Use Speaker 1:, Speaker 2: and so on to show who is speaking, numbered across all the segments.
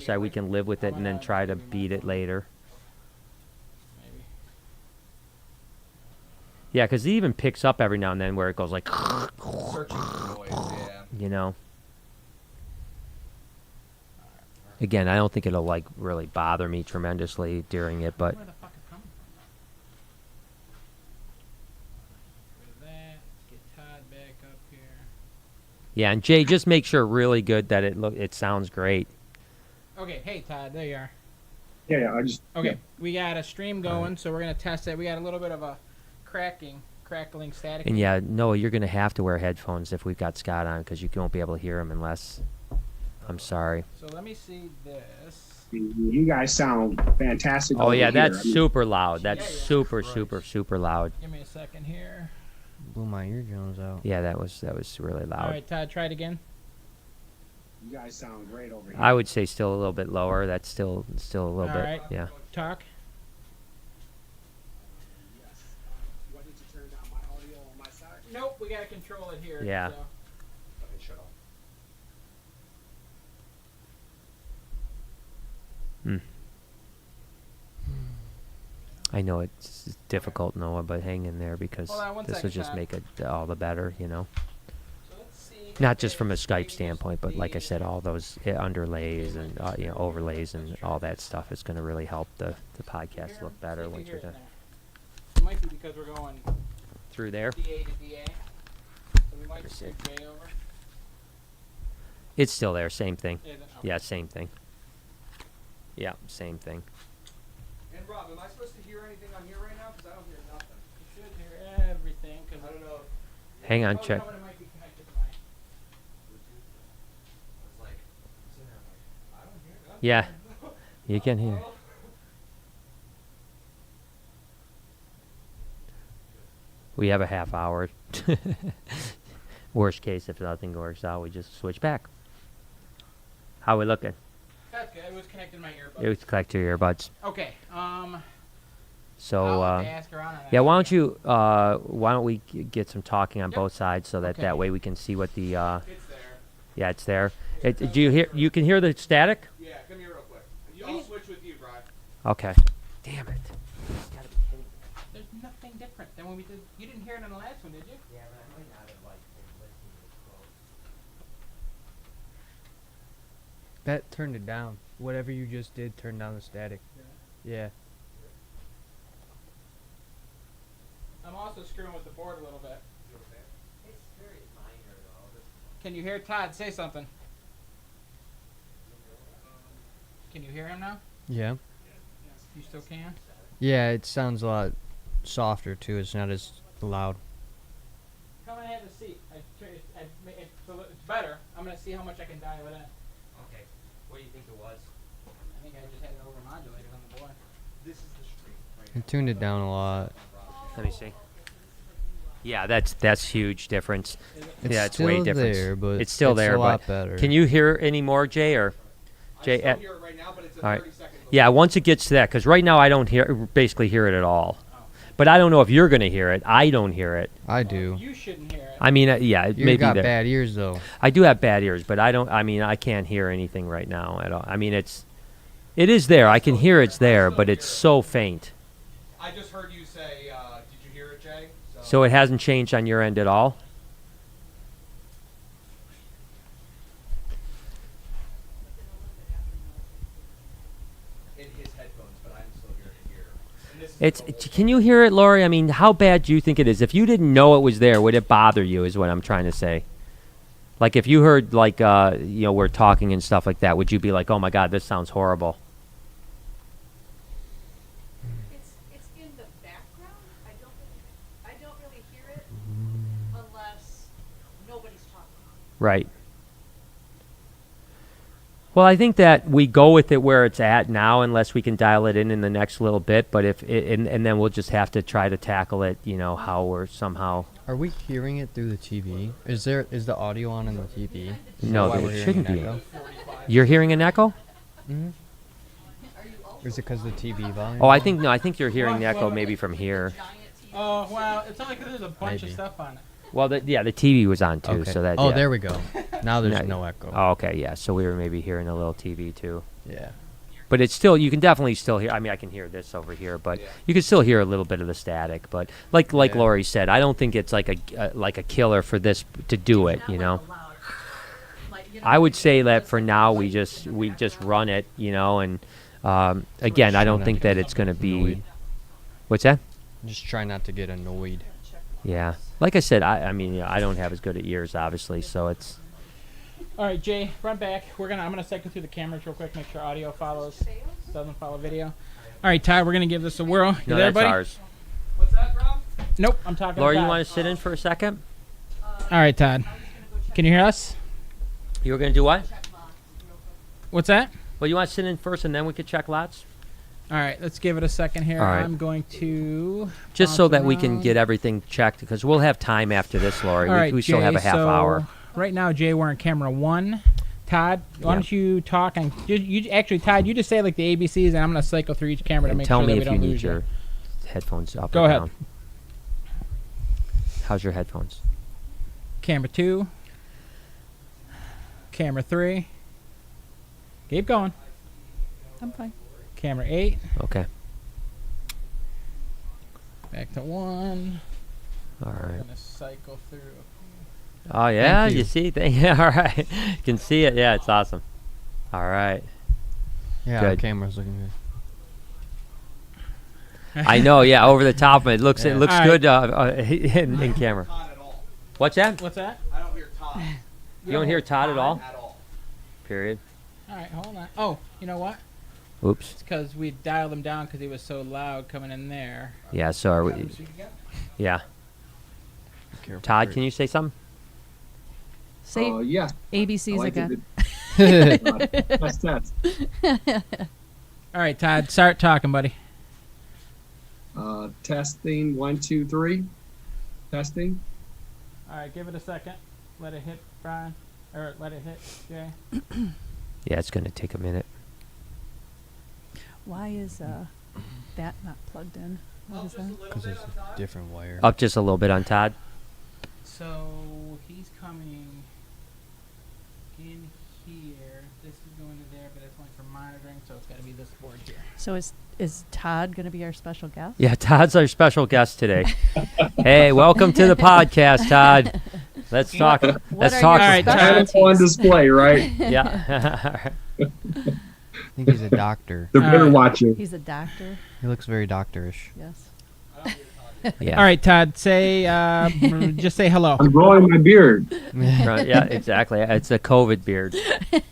Speaker 1: side, we can live with it and then try to beat it later.
Speaker 2: Maybe.
Speaker 1: Yeah, because it even picks up every now and then where it goes like,
Speaker 3: Searching for noise, yeah.
Speaker 1: you know. Again, I don't think it'll like really bother me tremendously during it, but
Speaker 2: Where the fuck is coming from? Rid of that. Let's get Todd back up here.
Speaker 1: yeah. And Jay, just make sure really good that it sounds great.
Speaker 2: Okay, hey Todd, there you are.
Speaker 4: Yeah, I just.
Speaker 2: Okay, we got a stream going, so we're gonna test it. We got a little bit of a crackling, static.
Speaker 1: And yeah, Noah, you're gonna have to wear headphones if we've got Scott on because you won't be able to hear him unless. I'm sorry.
Speaker 2: So let me see this.
Speaker 4: You guys sound fantastic.
Speaker 1: Oh
Speaker 4: over
Speaker 1: yeah,
Speaker 4: here.
Speaker 1: that's
Speaker 4: I mean,
Speaker 1: super loud. That's
Speaker 2: Yeah, yeah.
Speaker 1: super,
Speaker 2: Christ.
Speaker 1: super loud.
Speaker 2: Give me a second here.
Speaker 5: Blew my eardrums out.
Speaker 1: Yeah, that was really
Speaker 2: All
Speaker 1: loud.
Speaker 2: right, Todd, try it again.
Speaker 4: You guys sound great over here.
Speaker 1: I would say still a little bit lower. That's still a little
Speaker 2: All
Speaker 1: bit.
Speaker 2: right.
Speaker 1: Yeah.
Speaker 2: Talk.
Speaker 4: Yes. Do I need to turn down my audio on my side?
Speaker 2: Nope, we gotta control it here.
Speaker 1: Yeah.
Speaker 2: So.
Speaker 3: Okay, shut off.
Speaker 1: I know it's difficult, Noah, but hang in there because
Speaker 2: Hold on one
Speaker 1: this will
Speaker 2: second,
Speaker 1: just
Speaker 2: Todd.
Speaker 1: make it all the better, you know.
Speaker 2: So let's see.
Speaker 1: Not just from a Skype standpoint, but like I said, all those underlays and overlays and all that stuff is going to really help the podcast look better once you're done.
Speaker 2: It might be because we're going
Speaker 1: Through there,
Speaker 2: DA to DA. So we might just
Speaker 1: Let me
Speaker 2: switch Jay over.
Speaker 1: it's still there. Same thing.
Speaker 2: Is it? Okay.
Speaker 1: Yeah, same thing. Yeah, same thing.
Speaker 3: And Rob, am I supposed to hear anything on here right now? Because I don't hear nothing.
Speaker 2: You should hear everything. Cause
Speaker 3: I don't know.
Speaker 1: Hang on,
Speaker 2: Oh, you
Speaker 1: check.
Speaker 2: know what, it might be connected to my.
Speaker 3: It's like, I'm sitting there, I'm like, I don't hear nothing.
Speaker 1: Yeah, you can hear. We have a half hour. Worst case, if nothing works out, we just switch back. How we looking?
Speaker 2: That's good. It was connected to my earbud.
Speaker 1: It was collect your earbuds.
Speaker 2: Okay.
Speaker 1: So,
Speaker 2: I'll have to ask her on it.
Speaker 1: yeah, why don't we get some talking on
Speaker 2: Yep.
Speaker 1: both sides so that
Speaker 2: Okay.
Speaker 1: that way we can see what the,
Speaker 3: It's there.
Speaker 1: yeah, it's there. Do you hear, you can hear the static?
Speaker 3: Yeah, come here real quick. I'll switch with you, Brian.
Speaker 1: Okay. Damn it.
Speaker 2: There's nothing different than when we did. You didn't hear it in the last one, did you?
Speaker 1: Yeah, but I might not have liked listening this close.
Speaker 5: That turned it down. Whatever you just did turned down the static. Yeah.
Speaker 2: I'm also screwing with the board a little bit.
Speaker 1: It's very minor though.
Speaker 2: Can you hear Todd say something? Can you hear him now?
Speaker 5: Yeah.
Speaker 2: You still can?
Speaker 5: Yeah, it sounds a lot softer too. It's not as loud.
Speaker 2: Come and have a seat. It's better. I'm gonna see how much I can dial it in.
Speaker 1: Okay. What do you think it was?
Speaker 2: I think I just had it overmodulated on the board.
Speaker 3: This is the stream right
Speaker 5: It tuned it down a lot.
Speaker 1: Let me see. Yeah, that's huge difference.
Speaker 5: It's
Speaker 1: Yeah, it's
Speaker 5: still
Speaker 1: way different.
Speaker 5: there, but
Speaker 1: It's still there,
Speaker 5: a lot
Speaker 1: but
Speaker 5: better.
Speaker 1: can you hear any more, Jay? Or Jay?
Speaker 3: I still hear it right now, but it's a
Speaker 1: all right.
Speaker 3: 30-second delay.
Speaker 1: Yeah, once it gets to that, because right now I don't basically hear it at all. But I don't know if you're gonna hear it. I don't hear it.
Speaker 5: I do.
Speaker 2: You shouldn't hear it.
Speaker 1: I mean, yeah, it
Speaker 5: You
Speaker 1: may be
Speaker 5: got
Speaker 1: there.
Speaker 5: bad ears though.
Speaker 1: I do have bad ears, but I don't. I mean, I can't hear anything right now at all. I mean, it is there. I can hear it's there, but it's so faint.
Speaker 3: I just heard you say, did you hear it, Jay?
Speaker 1: So it hasn't changed on your end at all.
Speaker 3: in his headphones, but I'm still hearing it here. And this is
Speaker 1: It's.
Speaker 3: the
Speaker 1: Can you hear it, Lori? I mean, how bad do you think it is? If you didn't know it was there, would it bother you? Is what I'm trying to say. Like if you heard like we're talking and stuff like that, would you be like, oh my God, this sounds horrible?
Speaker 6: It's in the background. I don't really hear it unless nobody's talking.
Speaker 1: Right. Well, I think that we go with it where it's at now, unless we can dial it in the next little bit. But if and then we'll just have to try to tackle it. How we're somehow.
Speaker 5: Are we hearing it through the TV? Is the audio on in the TV? Is
Speaker 1: No,
Speaker 5: that why
Speaker 1: it
Speaker 5: we're hearing
Speaker 1: shouldn't
Speaker 5: an
Speaker 1: be.
Speaker 5: echo?
Speaker 1: You're hearing an echo?
Speaker 5: Mhm. Is it because the TV volume?
Speaker 1: Oh, I think you're hearing the echo maybe from here.
Speaker 2: Oh wow! It's only because there's a bunch
Speaker 5: Maybe.
Speaker 2: of stuff on it.
Speaker 1: Well, the TV was on too,
Speaker 5: Okay.
Speaker 1: so that.
Speaker 5: Oh,
Speaker 1: yeah.
Speaker 5: there we go. Now there's
Speaker 1: Yeah.
Speaker 5: no echo.
Speaker 1: Oh, okay, yeah. So we were maybe hearing a little TV too.
Speaker 5: Yeah.
Speaker 1: But it's still, you can definitely still hear. I mean, I can hear this over here, but
Speaker 3: Yeah.
Speaker 1: you can still hear a little bit of the static. But like
Speaker 5: Yeah.
Speaker 1: Lori said, I don't think it's like a killer for this to do it. You know, I would say that for now we just run it. You know, and again, I don't think that it's going to be.
Speaker 5: Annoyed.
Speaker 1: What's that?
Speaker 5: Just try not to get annoyed.
Speaker 1: Yeah, like I said, I mean, yeah, I don't have as good at ears, obviously, so it's.
Speaker 2: All right, Jay, run back. I'm gonna cycle through the cameras real quick, make sure audio doesn't follow video. All right, Todd, we're gonna give this a whirl. You
Speaker 1: No,
Speaker 2: there,
Speaker 1: that's
Speaker 2: buddy?
Speaker 1: ours.
Speaker 3: What's that, Rob?
Speaker 2: Nope, I'm talking.
Speaker 1: Lori,
Speaker 2: to
Speaker 1: you
Speaker 2: Todd.
Speaker 1: want to sit in for a second?
Speaker 2: All right, Todd. Can you hear us?
Speaker 1: You were going to do what?
Speaker 2: What's that?
Speaker 1: Well, you want to sit in first, and then we could check lots,
Speaker 2: All right, let's give it a second here.
Speaker 1: All right.
Speaker 2: I'm going to
Speaker 1: just so
Speaker 2: bounce
Speaker 1: that we can
Speaker 2: around.
Speaker 1: get everything checked, because we'll have time after this, Lori.
Speaker 2: All right,
Speaker 1: We still have a
Speaker 2: Jay,
Speaker 1: half hour.
Speaker 2: Right now, Jay, we're on camera 1. Todd, why
Speaker 1: Yeah.
Speaker 2: don't you talk and you actually, Todd, you just say like the ABCs, and I'm gonna cycle through each camera to
Speaker 1: And
Speaker 2: make
Speaker 1: tell
Speaker 2: sure
Speaker 1: me
Speaker 2: that we
Speaker 1: if you
Speaker 2: don't
Speaker 1: need
Speaker 2: lose
Speaker 1: your headphones up
Speaker 2: Go
Speaker 1: or
Speaker 2: ahead.
Speaker 1: down. How's your headphones?
Speaker 2: Camera 2. Camera 3. Keep going.
Speaker 6: I'm fine.
Speaker 2: Camera 8.
Speaker 1: Okay.
Speaker 2: Back to 1.
Speaker 1: All
Speaker 2: We're
Speaker 1: right.
Speaker 2: gonna cycle through.
Speaker 1: Oh, yeah?
Speaker 5: you.
Speaker 1: You see? Yeah, all right. You can see it. Yeah, it's awesome. All right.
Speaker 5: Yeah,
Speaker 1: Good.
Speaker 5: the camera's looking good.
Speaker 1: I know, yeah, over the top of it. It looks
Speaker 5: Yeah.
Speaker 1: good
Speaker 2: All right.
Speaker 1: in camera.
Speaker 3: Todd at all.
Speaker 1: What's that?
Speaker 2: What's that?
Speaker 3: I don't hear Todd
Speaker 1: You don't hear Todd at all?
Speaker 3: at all.
Speaker 1: Period.
Speaker 2: All right, hold on. Oh, you know what?
Speaker 1: Oops.
Speaker 2: It's because we dialed him down because he was so loud coming in there.
Speaker 1: Yeah, so are we,
Speaker 3: Speak again?
Speaker 1: yeah.
Speaker 5: Careful
Speaker 1: Todd,
Speaker 5: first.
Speaker 1: can you say something?
Speaker 6: Say
Speaker 4: Yeah.
Speaker 6: ABCs
Speaker 4: I like
Speaker 6: again.
Speaker 4: it. That's.
Speaker 2: All right, Todd, start talking, buddy.
Speaker 4: Testing 1, 2, 3. Testing.
Speaker 2: All right, give it a second. Let it hit Brian, or let it hit Jay.
Speaker 1: Yeah, it's going to take a minute.
Speaker 6: Why is that not plugged in? What is that?
Speaker 5: Because it's a different wire.
Speaker 1: Up just a little bit on Todd.
Speaker 2: So he's coming in here. This is going to there, but it's only for monitoring, so it's got to be this board here.
Speaker 6: So is Todd going to be our special guest?
Speaker 1: Yeah, Todd's our special guest today. Hey, welcome to the podcast, Todd. Let's talk.
Speaker 6: What
Speaker 1: Let's
Speaker 6: are
Speaker 1: talk.
Speaker 6: your
Speaker 2: All right, Todd.
Speaker 4: Animal on
Speaker 6: specialties?
Speaker 4: display, right?
Speaker 1: Yeah.
Speaker 5: I think he's a doctor.
Speaker 4: They're better
Speaker 2: Alright.
Speaker 4: watching.
Speaker 6: He's a doctor.
Speaker 5: He looks very doctorish.
Speaker 6: Yes.
Speaker 1: Yeah.
Speaker 2: All right, Todd, say just say hello.
Speaker 4: I'm growing my beard.
Speaker 1: Right, yeah, exactly. It's a COVID beard.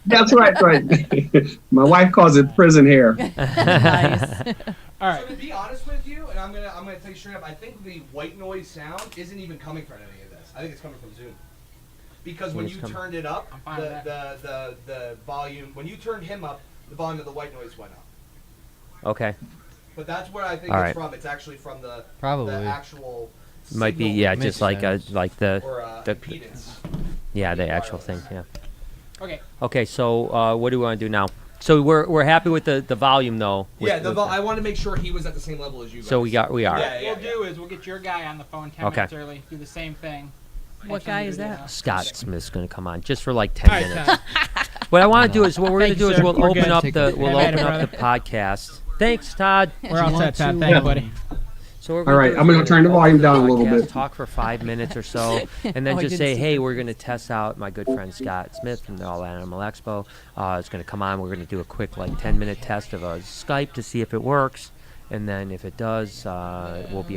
Speaker 4: That's right, right. My wife calls it prison hair.
Speaker 6: Nice.
Speaker 2: All right.
Speaker 3: So to be honest with you, and I'm gonna tell you straight up, I think the white noise sound isn't even coming from any of this. I think it's coming from Zoom. Because when
Speaker 1: It's
Speaker 3: you
Speaker 1: coming-
Speaker 3: turned it up,
Speaker 2: I'm fine with
Speaker 3: the volume, when you turned him up, the volume of the white noise went up.
Speaker 1: Okay.
Speaker 3: But that's where I think
Speaker 1: All
Speaker 3: it's
Speaker 1: right.
Speaker 3: from. It's actually from the
Speaker 5: Probably.
Speaker 3: actual
Speaker 1: Might be,
Speaker 3: signal
Speaker 1: yeah,
Speaker 5: Makes
Speaker 1: just like
Speaker 5: sense.
Speaker 1: the
Speaker 3: or
Speaker 1: the
Speaker 3: impedance.
Speaker 1: yeah, the actual thing. Yeah.
Speaker 2: Okay.
Speaker 1: Okay, so what do we want to do now? So we're happy with the volume though.
Speaker 3: Yeah, I wanted to make sure he was at the same level as you guys.
Speaker 1: So we are.
Speaker 3: Yeah,
Speaker 2: What we'll do is we'll get your guy on the phone 10
Speaker 1: Okay.
Speaker 2: minutes early. Do the same thing.
Speaker 6: What
Speaker 2: Have
Speaker 6: guy
Speaker 2: somebody
Speaker 6: is
Speaker 2: do
Speaker 6: that?
Speaker 1: Scott Smith's going to come on just for like 10
Speaker 2: All right,
Speaker 1: minutes.
Speaker 2: Todd.
Speaker 1: What I want to do is what we're going to
Speaker 2: Thank
Speaker 1: do
Speaker 2: you,
Speaker 1: is
Speaker 2: sir.
Speaker 1: we'll
Speaker 2: We're
Speaker 1: open
Speaker 2: good.
Speaker 1: up
Speaker 5: Take
Speaker 1: the
Speaker 5: it.
Speaker 1: we'll
Speaker 2: Have at it,
Speaker 1: open up the podcast. Thanks, Todd.
Speaker 2: We're all set, Todd. Thanks, buddy.
Speaker 1: So we're
Speaker 4: All right,
Speaker 1: do
Speaker 4: I'm gonna
Speaker 1: is
Speaker 4: turn the
Speaker 1: we'll
Speaker 4: volume
Speaker 1: open
Speaker 4: down a
Speaker 1: the
Speaker 4: little
Speaker 1: podcast,
Speaker 4: bit.
Speaker 1: Talk for 5 minutes or so, and then
Speaker 6: Oh, I
Speaker 1: just
Speaker 6: didn't
Speaker 1: say,
Speaker 6: see
Speaker 1: hey,
Speaker 6: that.
Speaker 1: we're going to test out my good friend Scott Smith from the All Animal Expo. It's going to come on. We're going to do a quick like 10-minute test of Skype to see if it works, and then if it does, we'll be